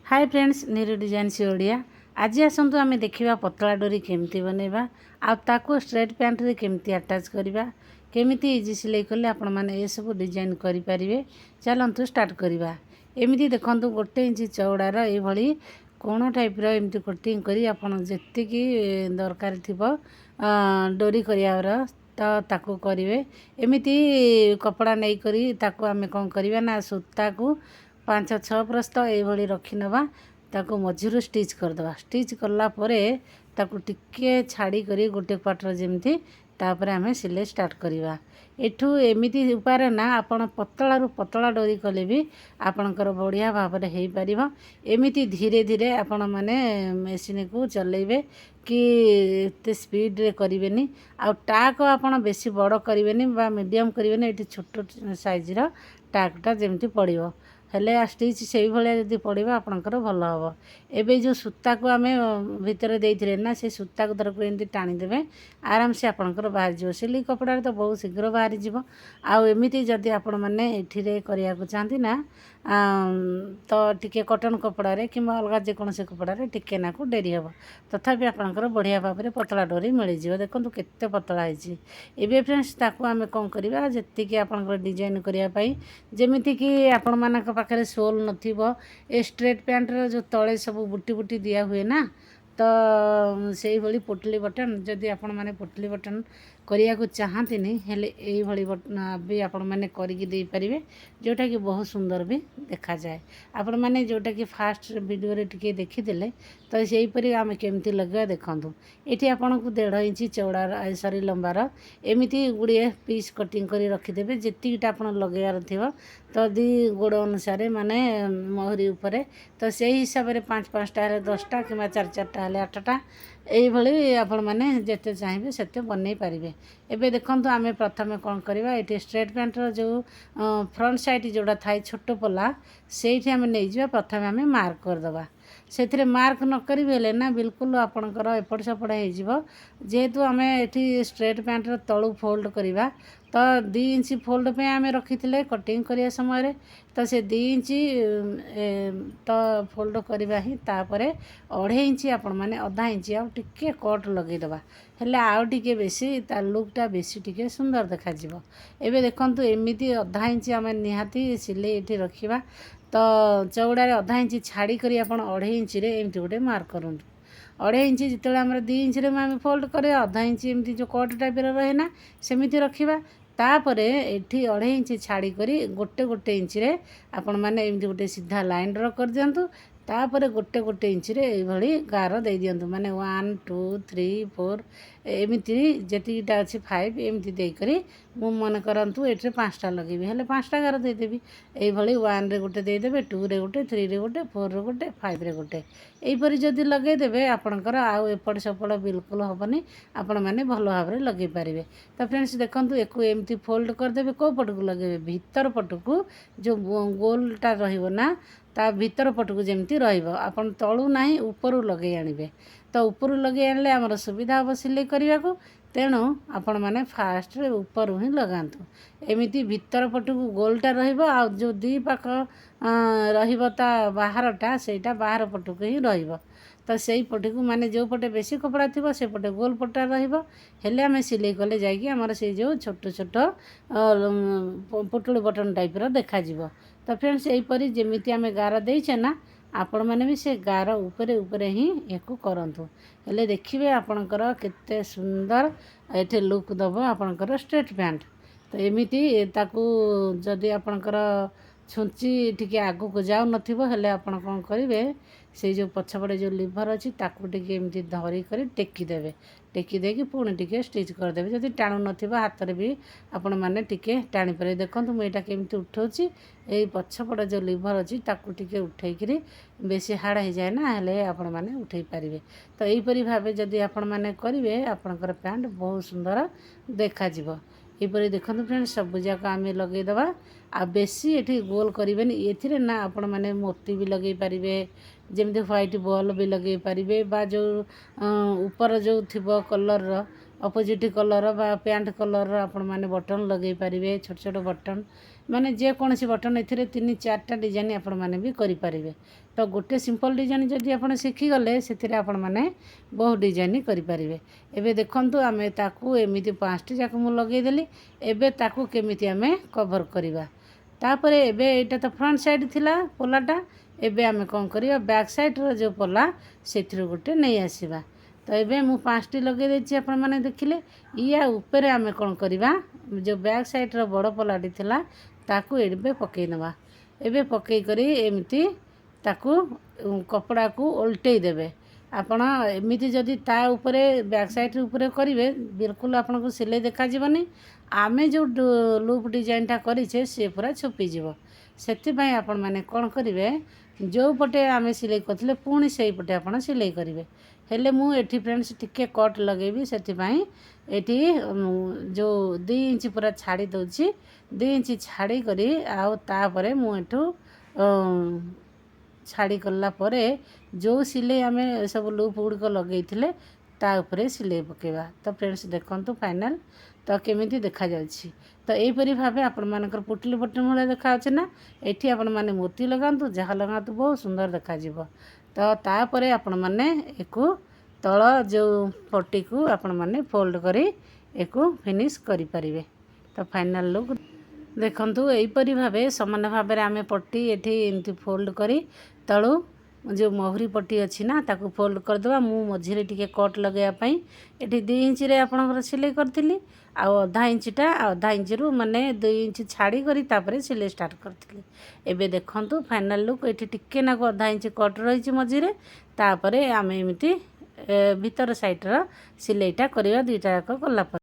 Hi friends Neeru design सी ओडिया आज आसतु आम देखा पतला डोरी केमती बनैबा आकु स्ट्रेट पैंट रे केमती अटैच करवा केमिति इजी सिलाई कले आपण मैंने ये सब डिजाइन करें। चलतु स्टार्ट करवा। एमती देखु गोटे इंच चौड़ार ये कोण टाइप एमती कटिंग करी आपण जी दरकार थी डोरी कर तो ताकू करेंगे। एमती कपड़ा नहीं करी ताकू आमे कौन करवा ना सूता को 5-6 प्रस्त ये रखी नवा ताकू मझीरू स्टिच करदे। स्टिच कलापर ताकू टिके छाड़ी करी गोटे क्वार्टर जमी तापर आम सिलाई स्टार्ट करवा। एठू एमती उपाय ना आपण पतला पतला डोरी कले भी आपणकर बढ़िया भाव में हो पार। एमती धीरे धीरे आपण मैंने मेसीन को चलेबे कि एत स्पीड रे करें आ टाक आपण बेसी बड़ करें मीडियम करें। ये छोट साइज टाकटा जमी पड़ो हेले स्टिच से भाया पड़ा आपंकर भल हम। एवं जो सूता को आम भितर देते ना से सूता को धरक एमती टाणीदे आराम से आपंकर बाहर जा सिलाई कपड़ा तो बहुत शीघ्र बाहरी जीव। आमती जदि आपण मैंने ये करने को चाहती ना तो टिके कटन कपड़े कि अलग जेकोसी कपड़े टिके नाकू डेरी हम तथापि आपंकर बढ़िया भाव में पतला डोरी मिल जाए। देखो केते पतला है फ्रेंड्स ताकू आम कौन करवा जी आपंकर डिजाइन करने जमीती कि आपण मान पाखे सोल नथिबो ए स्ट्रेट पैंट जो तले सब बुटी बुटी दिया हुए ना तो से भली पोटली बटन जदि आपण माने पोटली बटन करिया को चाहती नहीं हेले एई भली भी आपण माने करिक दे परिबे जोटा कि बहुत सुंदर भी देखा जाए। आपण माने जोटा कि फास्ट वीडियो रे टिके देखि देले तो सेही परी आमे केमती लगा देखंतु। एठी आपण को 1.5 इंच चौड़ा सॉरी लंबार एमिति गुड़िए पीस कटिंग करी रखी देबे जेतिटा आपण लगेयार थिबो तो दी गोड़ अनुसार माने मोहरी उपरे तो सेही हिसाब रे 5-5टा हेले 10टा कि 4-4टा हेले 8टा यही आपण मैंने जिते चाहिए सेते बनई पारे। एबे देखंतु आमे प्रथमे कौन करवा ये स्ट्रेट पैंट जो फ्रंट साइड जोड़ा थाए छोट पला से आम नहीं जा प्रथम आम मार्क करदे से मार्क न करें ना बिल्कुल आपणकर एपट सेपट हो जेहेतु आम ये स्ट्रेट पैंट तलू फोल्ड करवा तो 2 इंच फोल्ड पे आम रखी थे कटिंग करने समय तो से 2 इंच तो फोल्ड करवा ही तापर 2.5 इंच आपण मैंने आधा इंच आउ टिके कट लगेदबा हेले आउ टिके बेसी ता लुकटा बेसी टिके सुंदर देखा जिवो। एबे देखंतु एमिति आधा इंच आम निहाती सिले ये रखा तो चौड़ारे आधा इंच छाड़ी करी आपण 2.5 इंच रे एमती गोटे मार्क करूँ 2.5 इंच जिते आम 2 इंच रे आम फोल्ड करे आधा इंच एमती जो कट टाइप रहे ना सेमिति रखिबा तापर एठी 2.5 इंच छाड़ी करी गोटे गोटे इंच रे आपण माने एमती गोटे सीधा लाइन ड्रा कर दियंतु तापर गोटे गोटे इंच रे एभली गार दे दियंतु माने 1 2 3 4 एमती जेतीटा अच्छी 5 एमती दे करी मु मन करंतु एठे 5टा लगेबी हेले 5टा गार दे देबी एभली 1 रे गोटे दे देबे 2 रे गोटे 3 रे गोटे 4 रे गोटे 5 रे गोटे एहीपरी जदि लगे देबे आपणकर आउ एपट सेपट बिल्कुल हेबनी आपण माने भल भाव में लगे पारे। तो फ्रेंड्स देखंतु एको एमती फोल्ड कर देबे को पट को लगेबे भीतर पट को जो गोलटा रहिबो ना ता भीतर पट को जमती रहिबो आपण तळू नाही ऊपर लगे आनिबे तो ऊपर लगे आनले हमर सुविधा हम सिलाई करने को तेणु आपण मैंने फास्ट ऊपर ही लगातु एमती भीतर पट को गोलटा रहिबो आ जो दी पाख रहिबो ता बाहरटा सेटा बाहर पट को ही रहिबो तो सही पटे को माने जो पटे बेसी कपड़ा थी से पटे गोल पटा रहिबो हेले आमे सिलाई कले जाइए आमर से जो छोट छोट पुटुली बटन टाइप रो देखा जिवो। तो फ्रेंड्स यहीपरी जमीती आम गार देचे ना आपण मैंने भी से गार उपरे उपरे ही एको करंतु हेले देखिबे आपणकर केते सुंदर एठे लुक दबो आपणकर स्ट्रेट पैंट। तो एमिति ताकू जदि आपणकर छुंची टिके आगु को जाऊ नथिबो हेले आपण कोन करिवे से जो पछपड़े जो लिभर अच्छी ताकू टिके एमती धरी कर टेकी देबे टेकी देकी पुणी टिके स्टिच कर देबे जदि टाणु नथिबो हाथ रे भी आपण माने टिके टाणी पारे। देखंतु मु एटा केमती उठौची एई पछपड़े जो लिभर अच्छी ताकू टिके उठै करी बेसी हार्ड हो जाए ना हेले आपण माने उठै पारिबे। तो एही परी भाबे जदि आपण माने करिवे आपणकर पैंट बहुत सुंदर देखा जिवो। यहीपरी देखो फ्रेंड्स सब जाक आम लगेदबा आ बेसी ये गोल करें ये ना आपण मैंने मोती भी लगे पारे जमी व्हाइट बॉल भी लगे पारे बा जो ऊपर जो थी कलर ଅପୋଜିଟ୍ କଲର୍ ବା ପ୍ୟାଣ୍ଟ କଲର୍ ଆପଣ ମାନେ ବଟନ୍ ଲଗାଇ ପାରିବେ, ଛୋଟ ଛୋଟ ବଟନ୍ ମାନେ ଯେକୌଣସି ବଟନ୍ ଏଥିରେ 3-4ଟା ଡିଜାଇନ୍ ଆପଣମାନେ ବି କରିପାରିବେ। ତ ଗୋଟେ ସିମ୍ପଲ୍ ଡିଜାଇନ୍ ଯଦି ଆପଣ ଶିଖିଗଲେ ସେଥିରେ ଆପଣମାନେ ବହୁ ଡିଜାଇନ୍ କରିପାରିବେ। ଏବେ ଦେଖନ୍ତୁ ଆମେ ତାକୁ ଏମିତି 5ଟି ଯାକ ମୁଁ ଲଗାଇଦେଲି। ଏବେ ତାକୁ କେମିତି ଆମେ କଭର୍ କରିବା। ତାପରେ ଏବେ ଏଇଟା ତ ଫ୍ରଣ୍ଟ ସାଇଡ଼୍ ଥିଲା ପଲାଟା, ଏବେ ଆମେ କ'ଣ କରିବା ବ୍ୟାକ୍ ସାଇଡ଼୍ର ଯେଉଁ ପଲା ସେଥିରୁ ଗୋଟେ ନେଇ ଆସିବା। ତ ଏବେ ମୁଁ 5ଟି ଲଗାଇ ଦେଇଛି ଆପଣମାନେ ଦେଖିଲେ। ୟା ଉପରେ ଆମେ କ'ଣ କରିବା, ଯେଉଁ ବ୍ୟାକ୍ ସାଇଡ଼୍ର ବଡ଼ ପଲାଟି ଥିଲା ତାକୁ ଏବେ ପକାଇ ନେବା। ଏବେ ପକାଇ କରି ଏମିତି ତାକୁ କପଡ଼ାକୁ ଓଲଟେଇ ଦେବେ। ଆପଣ ଏମିତି ଯଦି ତା ଉପରେ ବ୍ୟାକ୍ ସାଇଡ଼୍ ଉପରେ କରିବେ ବିଲକୁଲ ଆପଣଙ୍କୁ ସିଲେଇ ଦେଖାଯିବନି। ଆମେ ଯେଉଁ ଲୁପ୍ ଡିଜାଇନ୍ଟା କରିଛେ ସିଏ ପୁରା ଛୁପିଯିବ। ସେଥିପାଇଁ ଆପଣମାନେ କ'ଣ କରିବେ, ଯେଉଁ ପଟେ ଆମେ ସିଲେଇ କରିଥିଲେ ପୁଣି ସେଇପଟେ ଆପଣ ସିଲେଇ କରିବେ। ହେଲେ ମୁଁ ଏଠି ଫ୍ରେଣ୍ଡସ୍ ଟିକେ କଟ୍ ଲଗାଇବି, ସେଥିପାଇଁ ଏଠି ଯେଉଁ 2 ଇଞ୍ଚ ପୁରା ଛାଡ଼ି ଦେଉଛି। 2 ଇଞ୍ଚ ଛାଡ଼ି କରି ଆଉ ତାପରେ ମୁଁ ଏଠୁ ଛାଡ଼ି କଲା ପରେ ଯେଉଁ ସିଲେଇ ଆମେ ସବୁ ଲୁପ୍ ଗୁଡ଼ିକ ଲଗାଇଥିଲେ ତା ଉପରେ ସିଲେଇ ପକାଇବା। ତ ଫ୍ରେଣ୍ଡସ୍ ଦେଖନ୍ତୁ ଫାଇନାଲ୍ ତ କେମିତି ଦେଖାଯାଉଛି। ତ ଏହିପରି ଭାବେ ଆପଣମାନଙ୍କର ପୁଟଲି ବଟନ୍ ଭଳିଆ ଦେଖାଯାଉଛି ନା। ଏଠି ଆପଣମାନେ ମୋତି ଲଗାନ୍ତୁ, ଯାହା ଲଗାନ୍ତୁ ବହୁତ ସୁନ୍ଦର ଦେଖାଯିବ। ତ ତାପରେ ଆପଣମାନେ ଏକୁ ତଳ ଯେଉଁ ପଟିକୁ ଆପଣମାନେ ଫୋଲ୍ଡ କରି ଏକୁ ଫିନିଶ୍ କରିପାରିବେ। ତ ଫାଇନାଲ୍ ଲୁକ୍ ଦେଖନ୍ତୁ ଏହିପରି ଭାବେ ସମାନ ଭାବରେ ଆମେ ପଟି ଏଠି ଏମିତି ଫୋଲ୍ଡ କରି ତଳୁ ଯେଉଁ ମହୁରୀ ପଟି ଅଛି ନା ତାକୁ ଫୋଲ୍ଡ କରିଦେବା। ମୁଁ ମଝିରେ ଟିକେ କଟ୍ ଲଗାଇବା ପାଇଁ ଏଠି 2 ଇଞ୍ଚରେ ଆପଣଙ୍କର ସିଲେଇ କରିଥିଲି, ଆଉ ଅଧା ଇଞ୍ଚରୁ ମାନେ 2 ଇଞ୍ଚ ଛାଡ଼ି କରି ତାପରେ ସିଲେଇ ଷ୍ଟାର୍ଟ କରିଥିଲି। ଏବେ ଦେଖନ୍ତୁ ଫାଇନାଲ୍ ଲୁକ୍ ଏଠି ଟିକେ ନାକୁ ଅଧା ଇଞ୍ଚ କଟ୍ ରହିଛି ମଝିରେ। ତାପରେ ଆମେ ଏମିତି ଭିତର ସାଇଡ଼୍ର ସିଲେଇଟା କରିବା 2ଟା ଯାକ କଲା ପରେ।